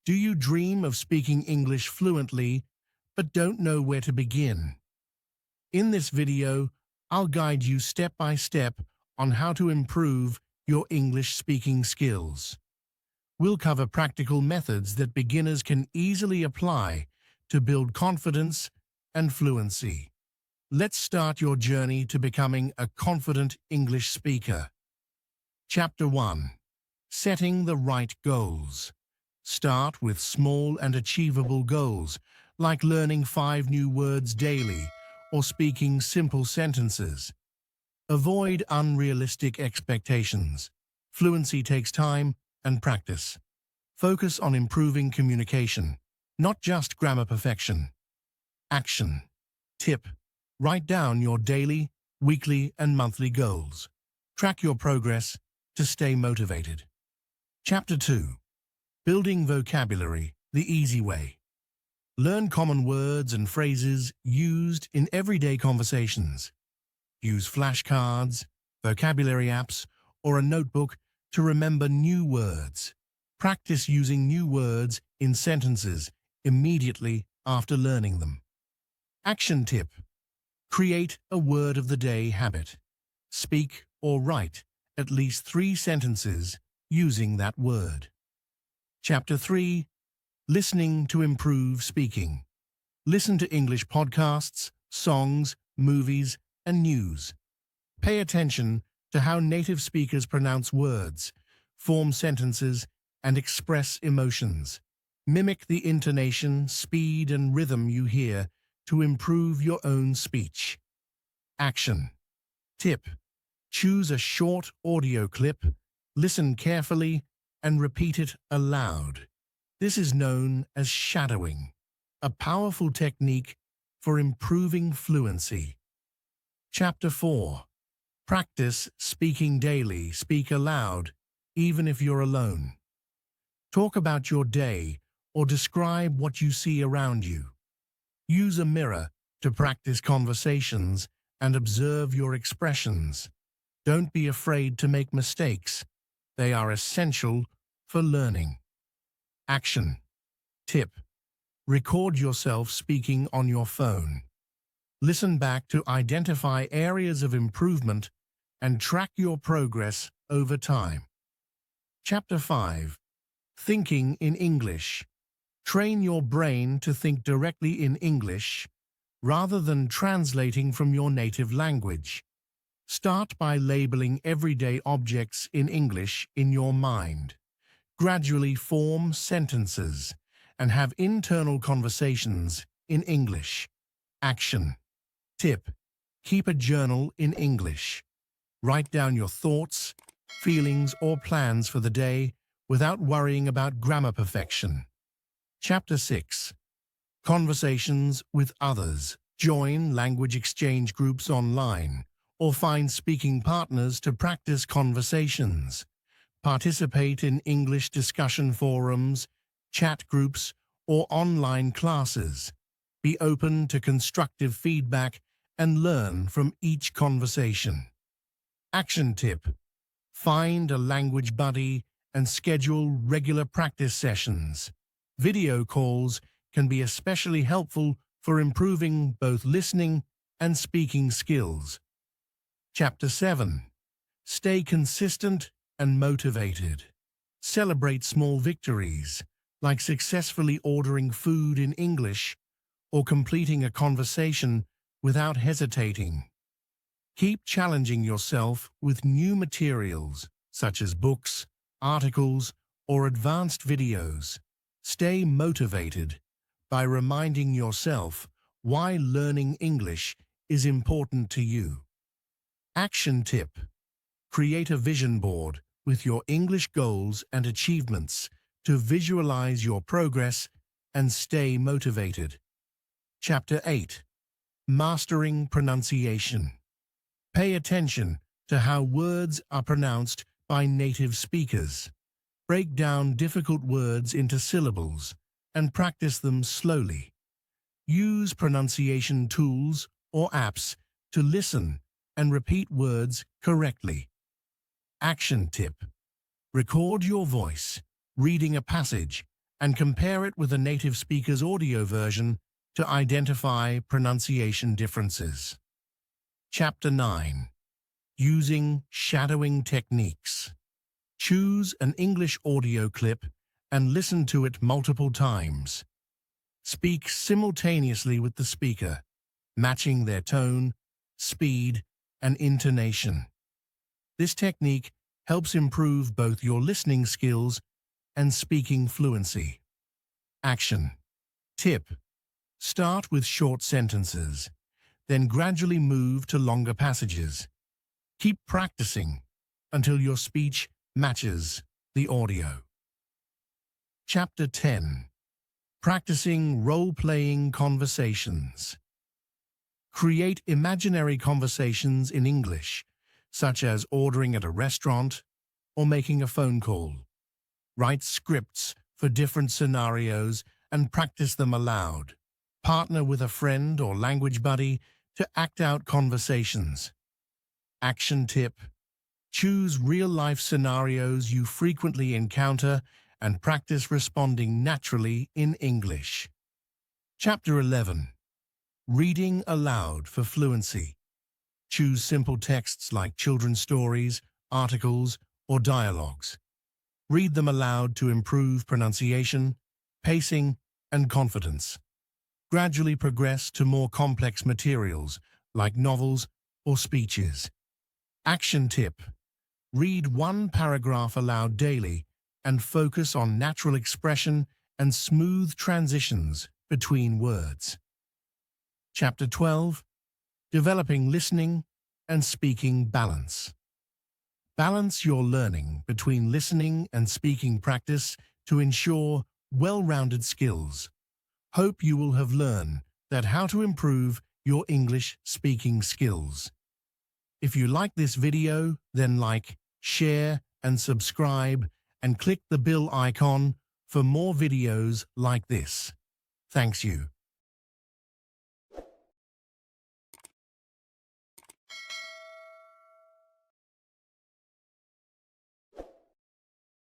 Do you dream of speaking English fluently but don't know where to begin? In this video, I'll guide you step by step on how to improve your English speaking skills. We'll cover practical methods that beginners can easily apply to build confidence and fluency. Let's start your journey to becoming a confident English speaker. Chapter 1. Setting the right goals. Start with small and achievable goals, like learning 5 new words daily or speaking simple sentences. Avoid unrealistic expectations. Fluency takes time and practice. Focus on improving communication, not just grammar perfection. Action. Tip. Write down your daily, weekly, and monthly goals. Track your progress to stay motivated. Chapter 2. Building vocabulary the easy way. Learn common words and phrases used in everyday conversations. Use flashcards, vocabulary apps, or a notebook to remember new words. Practice using new words in sentences immediately after learning them. Action tip. Create a word of the day habit. Speak or write at least 3 sentences using that word. Chapter 3. Listening to improve speaking. Listen to English podcasts, songs, movies, and news. Pay attention to how native speakers pronounce words, form sentences, and express emotions. Mimic the intonation, speed, and rhythm you hear to improve your own speech. Action. Tip. Choose a short audio clip, listen carefully, and repeat it aloud. This is known as shadowing, a powerful technique for improving fluency. Chapter 4. Practice speaking daily. Speak aloud, even if you're alone. Talk about your day or describe what you see around you. Use a mirror to practice conversations and observe your expressions. Don't be afraid to make mistakes. They are essential for learning. Action. Tip. Record yourself speaking on your phone. Listen back to identify areas of improvement and track your progress over time. Chapter 5. Thinking in English. Train your brain to think directly in English rather than translating from your native language. Start by labeling everyday objects in English in your mind. Gradually form sentences and have internal conversations in English. Action. Tip. Keep a journal in English. Write down your thoughts, feelings, or plans for the day without worrying about grammar perfection. Chapter 6. Conversations with others. Join language exchange groups online or find speaking partners to practice conversations. Participate in English discussion forums, chat groups, or online classes. Be open to constructive feedback and learn from each conversation. Action tip. Find a language buddy and schedule regular practice sessions. Video calls can be especially helpful for improving both listening and speaking skills. Chapter 7. Stay consistent and motivated. Celebrate small victories, like successfully ordering food in English or completing a conversation without hesitating. Keep challenging yourself with new materials, such as books, articles, or advanced videos. Stay motivated by reminding yourself why learning English is important to you. Action tip. Create a vision board with your English goals and achievements to visualize your progress and stay motivated. Chapter 8. Mastering pronunciation. Pay attention to how words are pronounced by native speakers. Break down difficult words into syllables and practice them slowly. Use pronunciation tools or apps to listen and repeat words correctly. Action tip. Record your voice, reading a passage, and compare it with a native speaker's audio version to identify pronunciation differences. Chapter 9. Using shadowing techniques. Choose an English audio clip and listen to it multiple times. Speak simultaneously with the speaker, matching their tone, speed, and intonation. This technique helps improve both your listening skills and speaking fluency. Action. Tip. Start with short sentences, then gradually move to longer passages. Keep practicing until your speech matches the audio. Chapter 10. Practicing role-playing conversations. Create imaginary conversations in English, such as ordering at a restaurant or making a phone call. Write scripts for different scenarios and practice them aloud. Partner with a friend or language buddy to act out conversations. Action tip. Choose real-life scenarios you frequently encounter and practice responding naturally in English. Chapter 11. Reading aloud for fluency. Choose simple texts like children's stories, articles, or dialogues. Read them aloud to improve pronunciation, pacing, and confidence. Gradually progress to more complex materials like novels or speeches. Action tip. Read one paragraph aloud daily and focus on natural expression and smooth transitions between words. Chapter 12. Developing listening and speaking balance. Balance your learning between listening and speaking practice to ensure well-rounded skills. Hope you will have learned that how to improve your English speaking skills. If you like this video, then like, share, and subscribe, and click the bell icon for more videos like this. Thanks you.